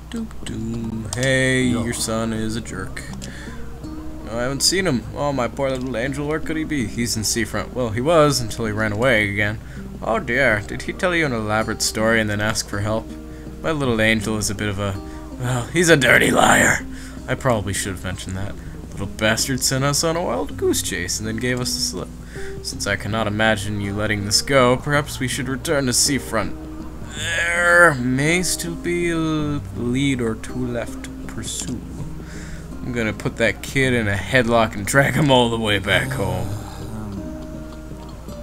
Doop doom. Hey, your son is a jerk. No, I haven't seen him. Oh, my poor little angel, where could he be? He's in Seafront. Well, he was until he ran away again. Oh dear, did he tell you an elaborate story and then ask for help? My little angel is a bit of a... well, he's a dirty liar. I probably should have mentioned that. Little bastard sent us on a wild goose chase and then gave us the slip. Since I cannot imagine you letting this go, perhaps we should return to Seafront. There may still be a lead or two left to pursue. I'm gonna put that kid in a headlock and drag him all the way back home.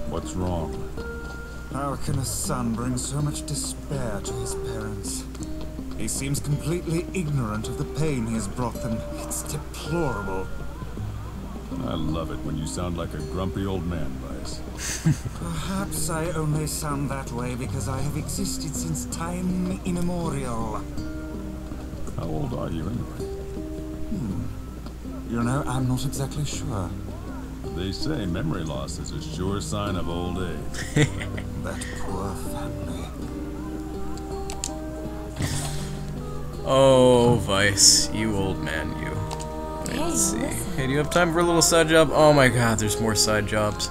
What's wrong? How can a son bring so much despair to his parents? He seems completely ignorant of the pain he has brought them. It's deplorable. I love it when you sound like a grumpy old man, Vice. Perhaps I only sound that way because I have existed since time immemorial. How old are you anyway? You know, I'm not exactly sure. They say memory loss is a sure sign of old age. That poor family. Oh, Vice, you old man, you. Let's see. Hey, do you have time for a little side job? Oh my god, there's more side jobs.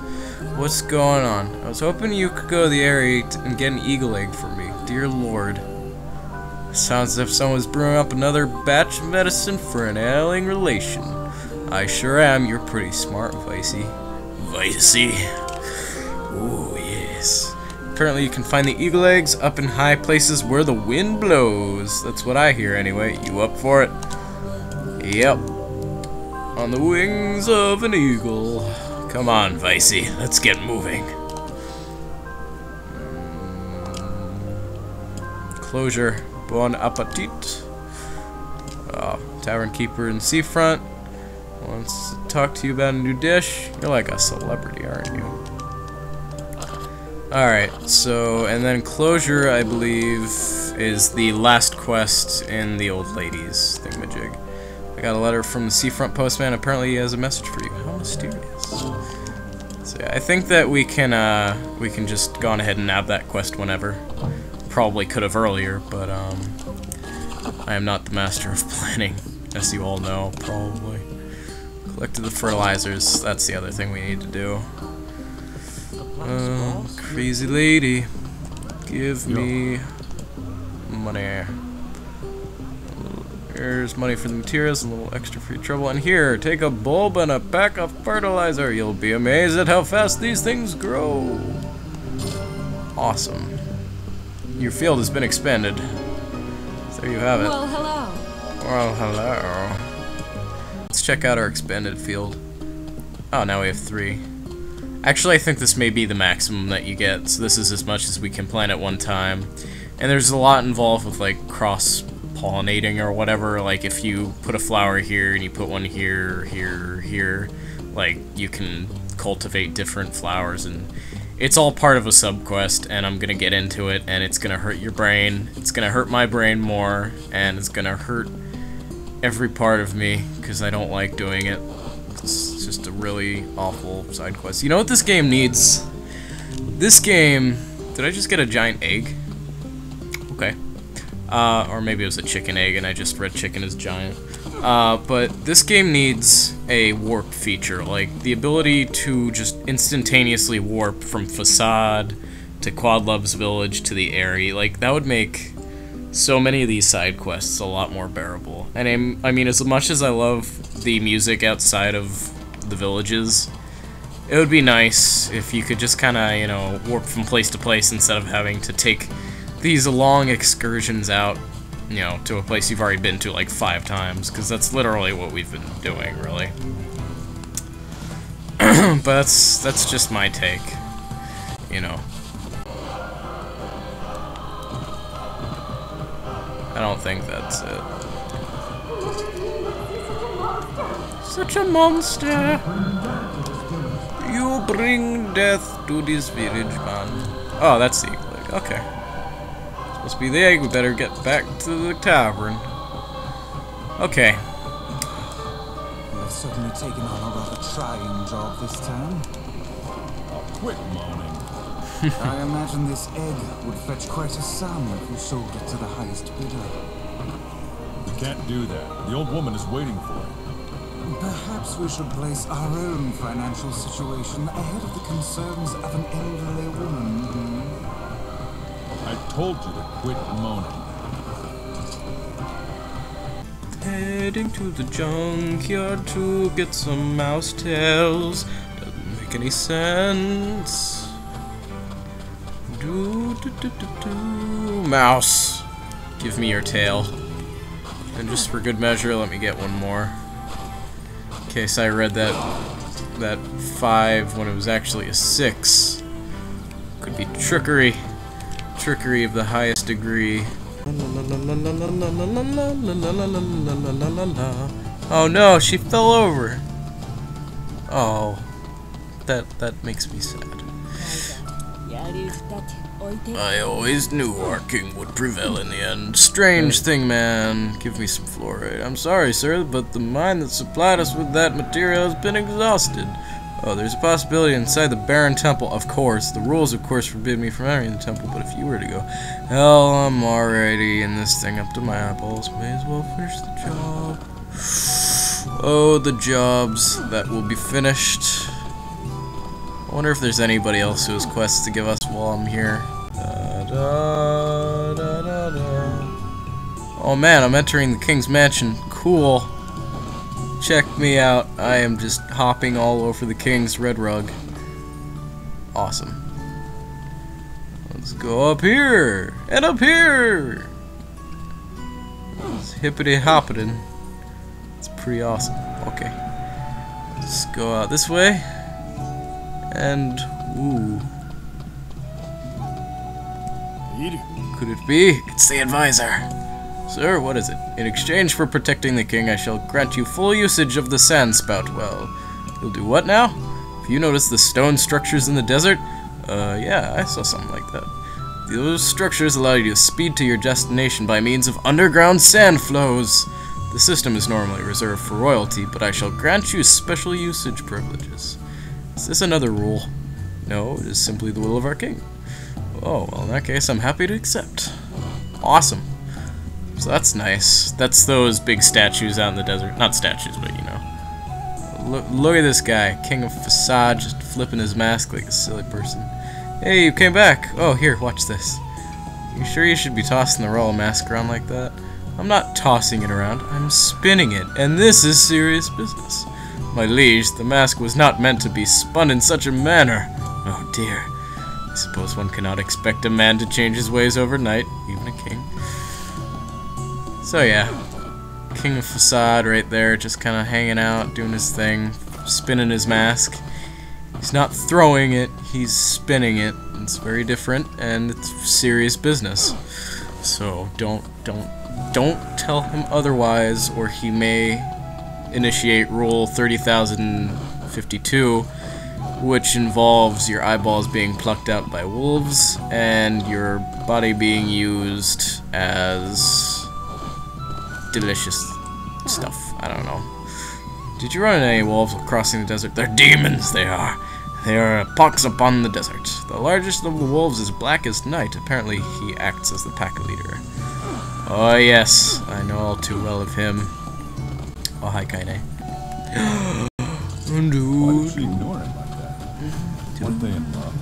What's going on? I was hoping you could go to the area and get an eagle egg for me. Dear Lord. Sounds as if someone's brewing up another batch of medicine for an ailing relation. I sure am. You're pretty smart, Vicey. Vicey. Ooh, yes. Apparently you can find the eagle eggs up in high places where the wind blows. That's what I hear anyway. You up for it? Yep. On the wings of an eagle. Come on, Vicey. Let's get moving. Closure. Bon appetit. Tavern keeper in Seafront wants to talk to you about a new dish. You're like a celebrity, aren't you? Alright, so, and then closure, I believe, is the last quest in the old lady's thingamajig. I got a letter from the Seafront postman. Apparently he has a message for you. How mysterious. So yeah, I think that we can just go on ahead and nab that quest whenever. Probably could have earlier, but I am not the master of planning, as you all know, probably. Collected the fertilizers, that's the other thing we need to do. Crazy lady, give me money. Here's money for the materials, a little extra for your trouble. And here, take a bulb and a pack of fertilizer. You'll be amazed at how fast these things grow. Awesome. Your field has been expanded. There you have it. Well, hello. Well, hello. Let's check out our expanded field. Oh, now we have 3. Actually, I think this may be the maximum that you get, so this is as much as we can plant at one time. And there's a lot involved with, like, cross-pollinating or whatever. Like, if you put a flower here and you put one here, here, like, you can cultivate different flowers, and it's all part of a sub-quest, and I'm gonna get into it, and it's gonna hurt your brain. It's gonna hurt my brain more, and it's gonna hurt every part of me, because I don't like doing it. It's just a really awful side quest. You know what this game needs? This game... Did I just get a giant egg? Okay. Or maybe it was a chicken egg, and I just read chicken as giant. But this game needs a warp feature, like the ability to just instantaneously warp from Facade to Quadlove's village to the area. Like, that would make so many of these side quests a lot more bearable. And I mean, as much as I love the music outside of the villages, it would be nice if you could just kind of, you know, warp from place to place instead of having to take these long excursions out, you know, to a place you've already been to like 5 times, because that's literally what we've been doing, really. But that's just my take, you know. I don't think that's it. Such a monster! You bring death to this village, man. Oh, that's the egg. Okay. Supposed to be the egg. We better get back to the tavern. Okay. You have certainly taken on a rather trying job this time. Oh, quit moaning. I imagine this egg would fetch quite a sum if you sold it to the highest bidder. can't do that. The old woman is waiting for you. Perhaps we should place our own financial situation ahead of the concerns of an elderly woman. I told you to quit moaning. Heading to the junkyard to get some mouse tails. Doesn't make any sense. Mouse, give me your tail. And just for good measure, let me get one more. In case I read that 5 when it was actually a 6. Could be trickery. Trickery of the highest degree. Oh no, she fell over. Oh, that makes me sad. I always knew our king would prevail in the end. Strange thing, man. Give me some Flourite. I'm sorry, sir, but the mine that supplied us with that material has been exhausted. Oh, there's a possibility inside the barren temple. Of course. The rules, of course, forbid me from entering the temple, but if you were to go... Hell, I'm already in this thing up to my eyeballs. May as well finish the job. Oh, the jobs that will be finished. I wonder if there's anybody else who has quests to give us while I'm here. Oh man, I'm entering the king's mansion. Cool. Check me out. I am just hopping all over the king's red rug. Awesome. Let's go up here and up here. It's hippity hopping. It's pretty awesome. Okay. Let's go out this way. And ooh. Could it be? It's the advisor. Sir, what is it? In exchange for protecting the king, I shall grant you full usage of the Sandspout well. You'll do what now? Have you noticed the stone structures in the desert? Yeah, I saw something like that. Those structures allow you to speed to your destination by means of underground sand flows. The system is normally reserved for royalty, but I shall grant you special usage privileges. Is this another rule? No, it is simply the will of our king. Oh, well, in that case, I'm happy to accept. Awesome. So that's nice. That's those big statues out in the desert. Not statues, but you know. Look at this guy, King of Facade, just flipping his mask like a silly person. Hey, you came back. Oh, here, watch this. You sure you should be tossing the royal mask around like that? I'm not tossing it around, I'm spinning it, and this is serious business. My liege, the mask was not meant to be spun in such a manner. Oh dear. I suppose one cannot expect a man to change his ways overnight, even a king. So yeah, King of Facade right there, just kind of hanging out, doing his thing, spinning his mask. He's not throwing it, he's spinning it. It's very different, and it's serious business. So don't tell him otherwise, or he may initiate Rule 30,052, which involves your eyeballs being plucked out by wolves and your body being used as delicious stuff. I don't know. Did you run into any wolves while crossing the desert? They're demons, they are. They are a pox upon the desert. The largest of the wolves is black as night. Apparently he acts as the pack leader. Oh yes, I know all too well of him. Oh hi Kaine. Why did she ignore him like that? Weren't they in love?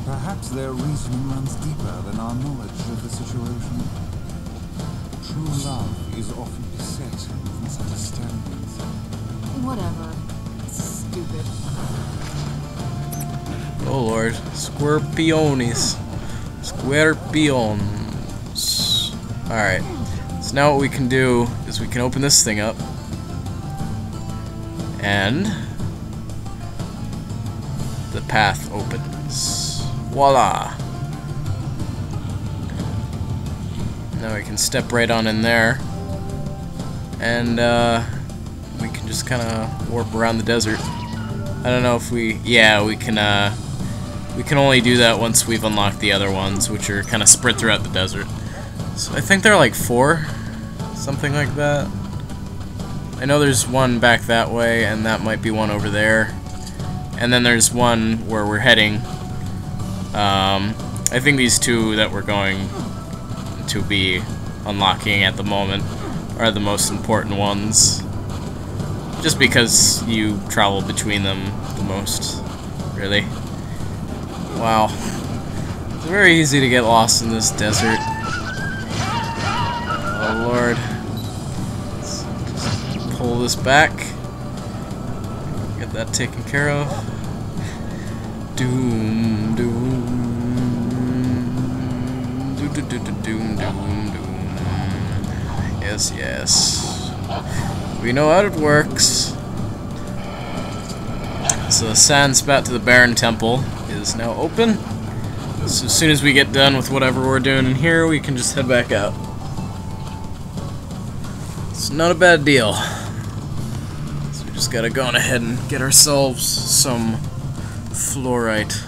Perhaps their reasoning runs deeper than our knowledge of the situation. True love is often beset with misunderstandings. Whatever. Stupid. Oh lord. Scorpiones. Scorpions. Alright. So now what we can do is we can open this thing up. And the path opens. Voila! Now we can step right on in there. And we can just kind of warp around the desert. I don't know if we... Yeah, we can only do that once we've unlocked the other ones, which are kind of spread throughout the desert. So I think there are like 4, something like that. I know there's one back that way, and that might be one over there. And then there's one where we're heading. I think these 2 that we're going to be unlocking at the moment are the most important ones. Just because you travel between them the most, really. Wow. It's very easy to get lost in this desert. Oh lord. Let's just pull this back. Get that taken care of. Doom, doom. Doom, doom, doom, doom. Yes, yes. We know how it works. So the Sandspout to the Baron Temple is now open. So as soon as we get done with whatever we're doing in here, we can just head back out. It's not a bad deal. So we just gotta go on ahead and get ourselves some Flourite.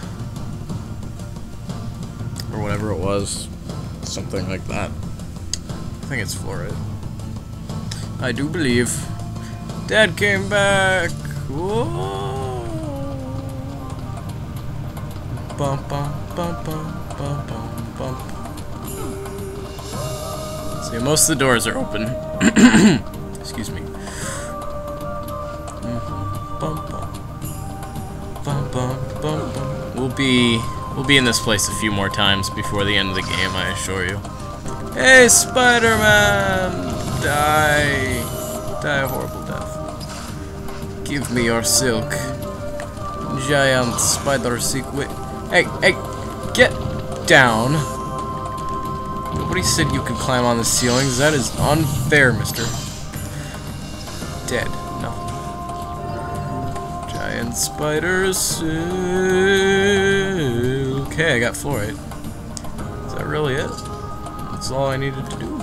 Or whatever it was. Something like that. I think it's Flourite. I do believe. Dad came back. Whoa. Bum bum bum bum bum bum bum. See, most of the doors are open. Excuse me. Bum bum bum bum bum bum. We'll be in this place a few more times before the end of the game, I assure you. Hey, Spider-Man! Die a horrible death. Give me your silk. Giant spider sequin. Hey, get down. Nobody said you could climb on the ceilings. That is unfair, mister. Dead. Nothing. Giant spider silk. Okay, I got Flourite. Is that really it? That's all I needed to do.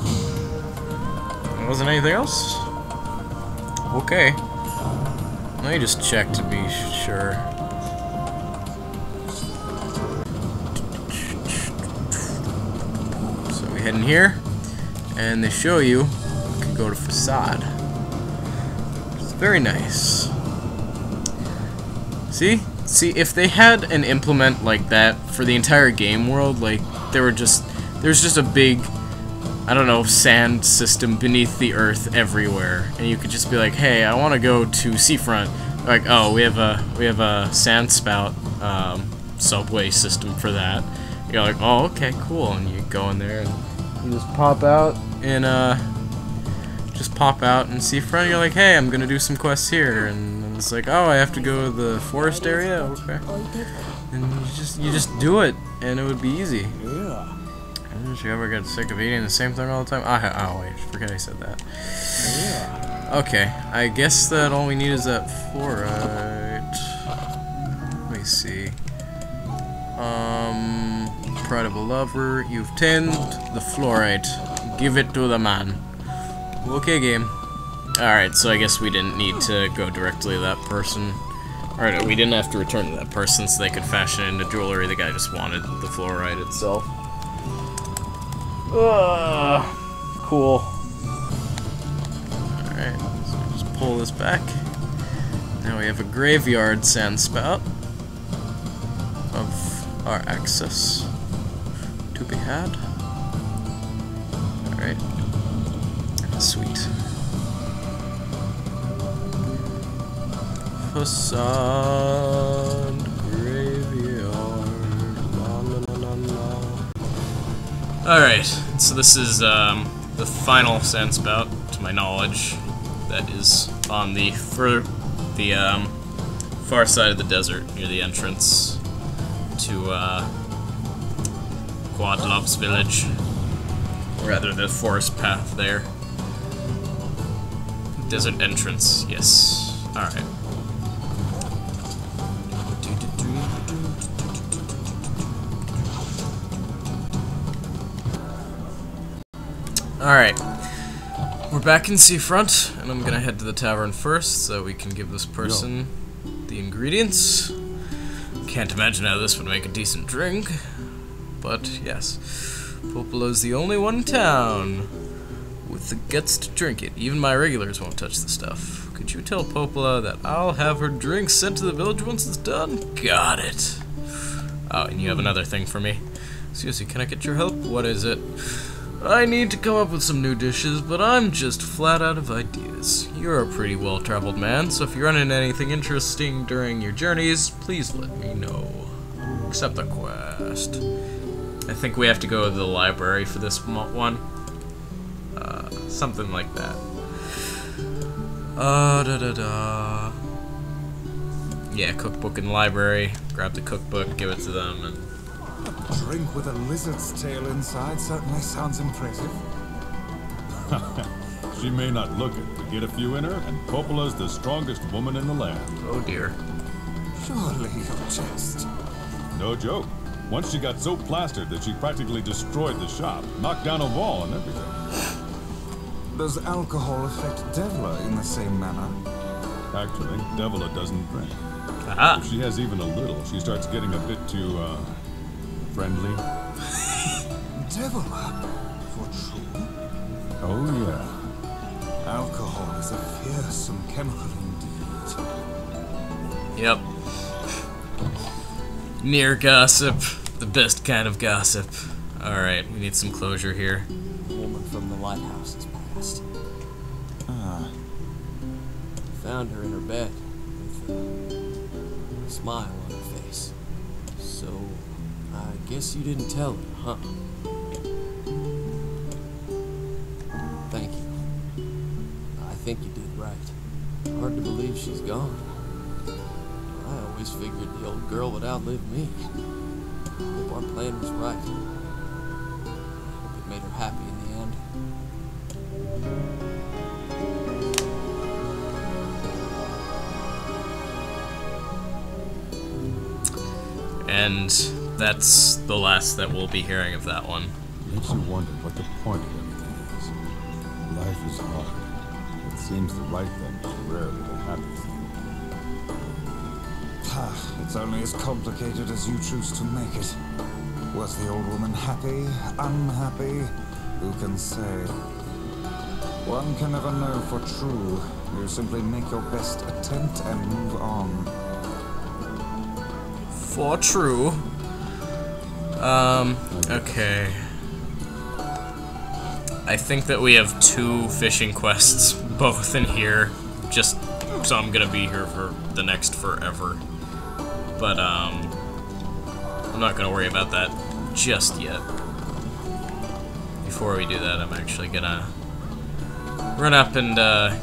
There wasn't anything else? Okay. Let me just check to be sure. So we head in here, and they show you can go to Facade. It's very nice. See, if they had an implement like that for the entire game world, like there's just a big, I don't know, sand system beneath the earth everywhere, and you could just be like, hey, I want to go to Seafront. Like, oh, we have a Sandspout subway system for that. You're like, oh, okay, cool, and you go in there and you just pop out in Seafront. You're like, hey, I'm gonna do some quests here, and it's like, oh, I have to go to the forest area, okay, and you just do it, and it would be easy. Yeah. Did you ever get sick of eating the same thing all the time? Oh wait, forget I said that. Yeah. Okay, I guess that all we need is that Flourite. Let me see. Pride of a lover, you've tinned the Flourite. Give it to the man. Okay, game. Alright, so I guess we didn't need to go directly to that person. Alright, we didn't have to return to that person so they could fashion it into jewelry. The guy just wanted the Flourite itself. Cool. Alright, so just pull this back. Now we have a graveyard Sandspout of our access to be had. Alright. Sweet. Facade graveyard. La, la, la, la, la. Alright, so this is the final Sandspout, to my knowledge, that is on the far side of the desert, near the entrance to Quadlove's village, or rather the forest path there. Desert entrance, yes. Alright. Alright, we're back in Seafront, and I'm gonna head to the tavern first so we can give this person the ingredients. Can't imagine how this would make a decent drink, but yes, Popola's the only one in town with the guts to drink it. Even my regulars won't touch the stuff. Could you tell Popola that I'll have her drink sent to the village once it's done? Got it. Oh, and you have another thing for me. Seriously, can I get your help? What is it? I need to come up with some new dishes, but I'm just flat out of ideas. You're a pretty well-traveled man, so if you run into anything interesting during your journeys, please let me know. Accept the quest. I think we have to go to the library for this one. Something like that. Yeah, cookbook in the library. Grab the cookbook, give it to them, and... A drink with a lizard's tail inside certainly sounds impressive. She may not look it, but get a few in her, and Coppola's the strongest woman in the land. Oh dear. Surely you jest. No joke. Once she got so plastered that she practically destroyed the shop, knocked down a wall and everything. Does alcohol affect Devla in the same manner? Actually, Devla doesn't drink. Aha! If she has even a little, she starts getting a bit too, friendly. Devla? For true? Oh, yeah. Alcohol is a fearsome chemical indeed. Yep. Nier gossip. The best kind of gossip. Alright, we need some closure here. The woman from the lighthouse has passed. Found her in her bed with a smile on her face. So, I guess you didn't tell her, huh? Thank you. I think you did right. Hard to believe she's gone. I always figured the old girl would outlive me. Hope our plan was right. Hope it made her happy in the end. And that's the last that we'll be hearing of that one. Makes you wonder what the point of everything is. Life is hard. It seems the right thing is rarely the happy thing. It's only as complicated as you choose to make it. Was the old woman happy? Unhappy? Who can say? One can never know for true. You simply make your best attempt and move on. For true. Okay. I think that we have 2 fishing quests, both in here, just so I'm gonna be here for the next forever. But, I'm not gonna worry about that just yet. Before we do that, I'm actually gonna run up and,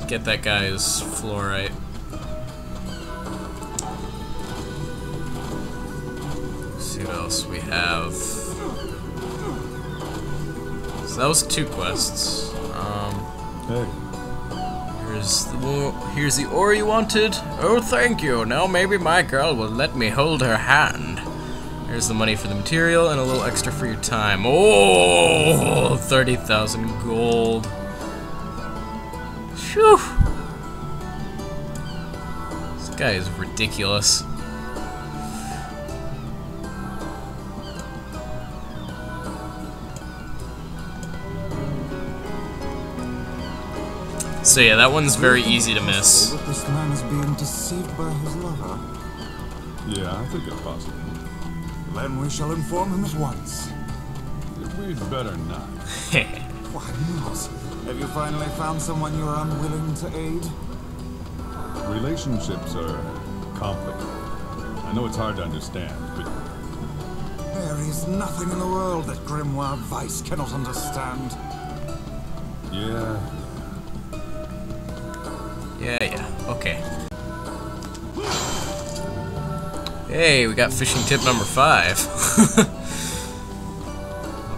get that guy's Flourite. See what else we have. So that was 2 quests. Hey. Here's the ore you wanted. Oh, thank you. Now maybe my girl will let me hold her hand. Here's the money for the material and a little extra for your time. Oh, 30,000 gold. Phew. This guy is ridiculous. So yeah, that one's very easy to miss. That this man is being deceived by his lover. Yeah, I think it's possible. Then we shall inform him at once. We'd better not. Why not? Have you finally found someone you are unwilling to aid? Relationships are complicated. I know it's hard to understand, but... There is nothing in the world that Grimoire Vice cannot understand. Yeah. Yeah, okay. Hey, we got fishing tip number 5.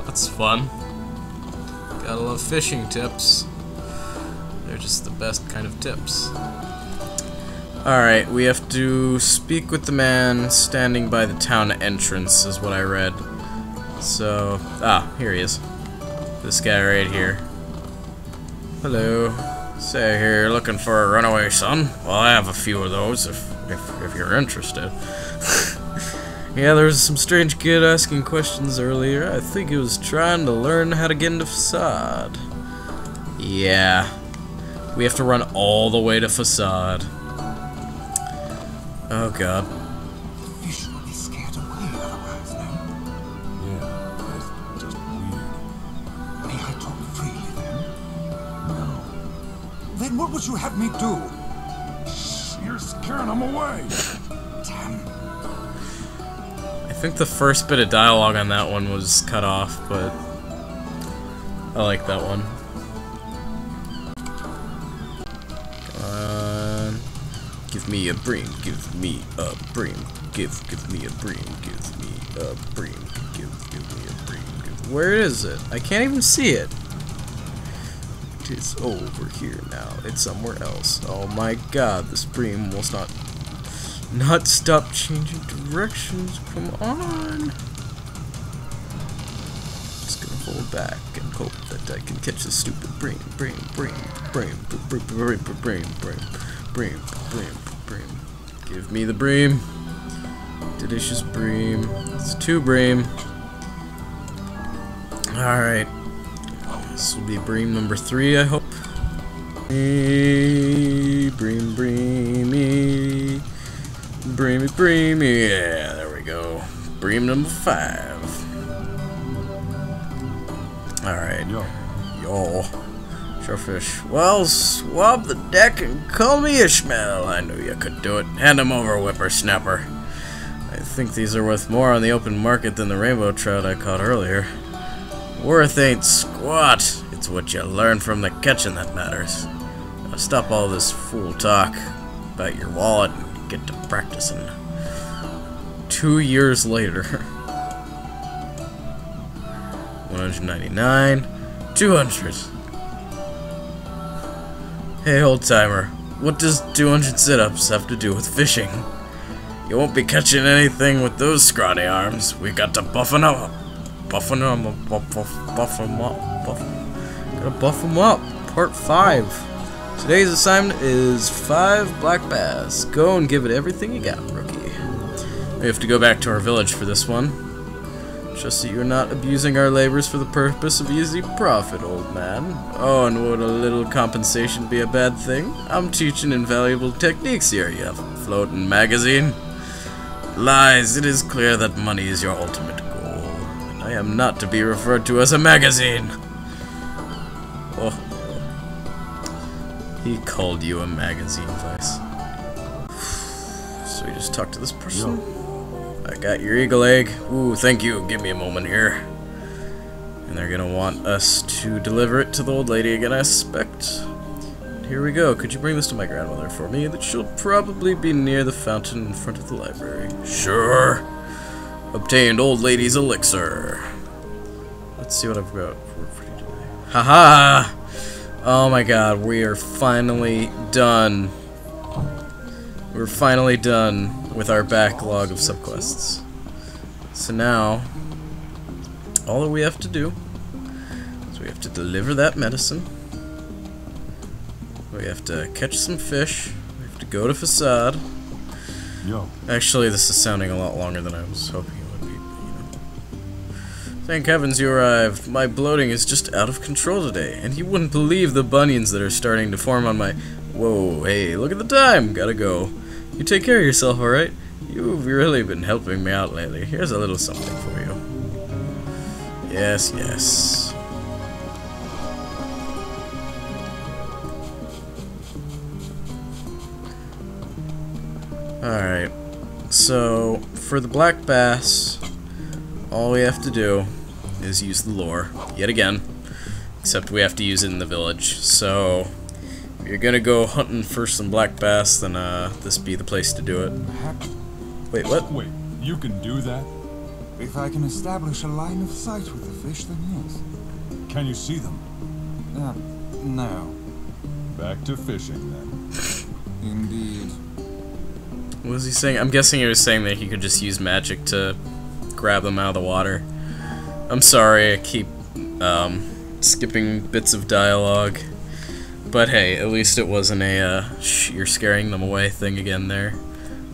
That's fun. Gotta love fishing tips. They're just the best kind of tips. Alright, we have to speak with the man standing by the town entrance, is what I read. So, here he is. This guy right here. Hello. Say, here, you're looking for a runaway son? Well, I have a few of those, if you're interested. Yeah, there was some strange kid asking questions earlier. I think he was trying to learn how to get into Facade. Yeah. We have to run all the way to Facade. Oh, God. The fish will be scared away otherwise, no? Yeah, it's just weird. May I Then what would you have me do? You're scaring them away. Damn. I think the first bit of dialogue on that one was cut off, but I like that one. Give me a bream, give me a bream, give me a bream, give me a bream, give me a bream. Where is it? I can't even see it. It is over here now. It's somewhere else. Oh my god, this bream will not stop changing directions. Come on. Just gonna hold back and hope that I can catch the stupid bream. Give me the bream. Delicious bream. It's 2 bream. Alright. This will be bream number 3, I hope. Bream, breamy. Breamy. Yeah, there we go. Bream number 5. Alright. Yo. Fish. Well, swab the deck and call me Ishmael. I knew you could do it. Hand him over, whippersnapper. I think these are worth more on the open market than the rainbow trout I caught earlier. Worth ain't squat. It's what you learn from the catching that matters. Now stop all this fool talk about your wallet and get to practicing. 2 years later. 199. 200. Hey, old timer, what does 200 sit-ups have to do with fishing? You won't be catching anything with those scrawny arms. We got to buff them up. Buff them up. Gotta buff them up. Part 5. Today's assignment is 5 black bass. Go and give it everything you got, rookie. We have to go back to our village for this one. Just that you're not abusing our labors for the purpose of easy profit, old man. Oh, and would a little compensation be a bad thing? I'm teaching invaluable techniques here, you floating magazine. Lies, it is clear that money is your ultimate goal. And I am not to be referred to as a magazine. Oh. He called you a magazine, Vice. So we just talked to this person? I got your eagle egg. Ooh, thank you. Give me a moment here. And they're gonna want us to deliver it to the old lady again, I suspect. And here we go. Could you bring this to my grandmother for me? That she'll probably be near the fountain in front of the library. Sure. Obtained old lady's elixir. Let's see what I've got for you today. Haha! Oh my god, we are finally done. We're finally done with our backlog of subquests. So now, all that we have to do is we have to deliver that medicine. We have to catch some fish. We have to go to Facade. Yo. Actually, this is sounding a lot longer than I was hoping it would be. You know. Thank heavens you arrived. My bloating is just out of control today, and you wouldn't believe the bunions that are starting to form on my... Whoa, hey, look at the time. Gotta go. You take care of yourself, alright? You've really been helping me out lately. Here's a little something for you. Yes, yes. Alright. So, for the black bass, all we have to do is use the lure. Yet again. Except we have to use it in the village. So... if you're gonna go hunting for some black bass, then this be the place to do it. Wait, what? Wait, you can do that? If I can establish a line of sight with the fish, then yes. Can you see them? No. Back to fishing then. Indeed. What was he saying? I'm guessing he was saying that he could just use magic to grab them out of the water. I'm sorry, I keep skipping bits of dialogue. But hey, at least it wasn't a you're scaring them away thing again there.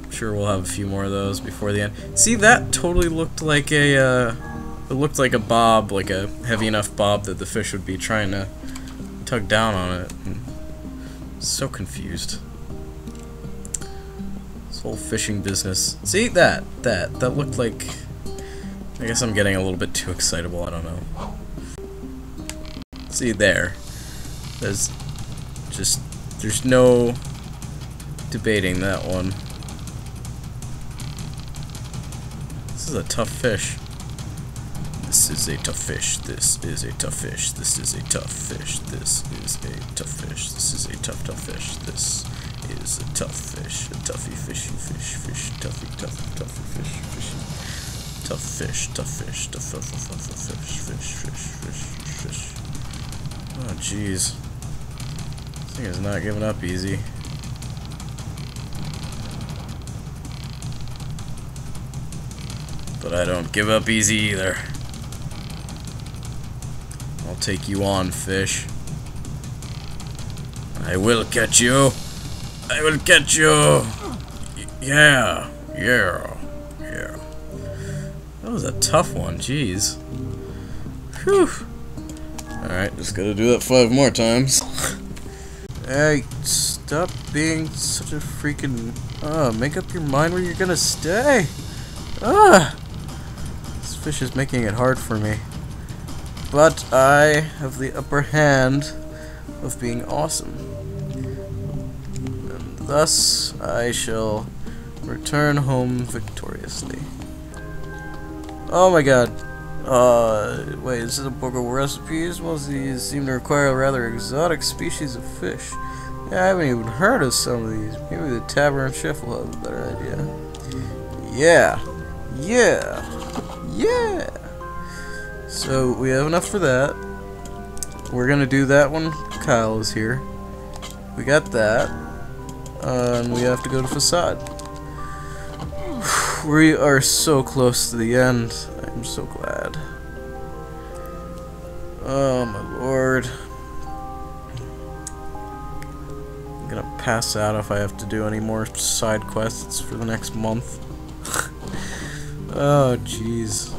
I'm sure we'll have a few more of those before the end. See, that totally looked like a it looked like a bob, like a heavy enough bob that the fish would be trying to tug down on it. So confused. This whole fishing business. See, that looked like... I guess I'm getting a little bit too excitable, I don't know. See, there. There's just There's no debating that one. This is a tough fish. This is a tough fish. This is a tough fish. This is a tough fish. This is a tough fish. This is a tough fish. This is a tough fish. A toughy fishy fish. Toughy fish. Tough fish. Tough fish. Tough fish. Oh jeez. This thing is not giving up easy. But I don't give up easy either. I'll take you on, fish. I will catch you. I will catch you. Yeah. That was a tough one, jeez. Whew. Alright, just gotta do that 5 more times. Hey, stop being such a freaking... make up your mind where you're gonna stay. This fish is making it hard for me. But I have the upper hand of being awesome. And thus, I shall return home victoriously. Oh my god. Wait, is this a book of recipes? Most of these seem to require a rather exotic species of fish. Yeah, I haven't even heard of some of these. Maybe the tavern chef will have a better idea. Yeah. So, we have enough for that. We're gonna do that when Kyle is here. We got that. And we have to go to Facade. We are so close to the end. I'm so glad. Oh my lord. I'm gonna pass out if I have to do any more side quests for the next month. Oh jeez.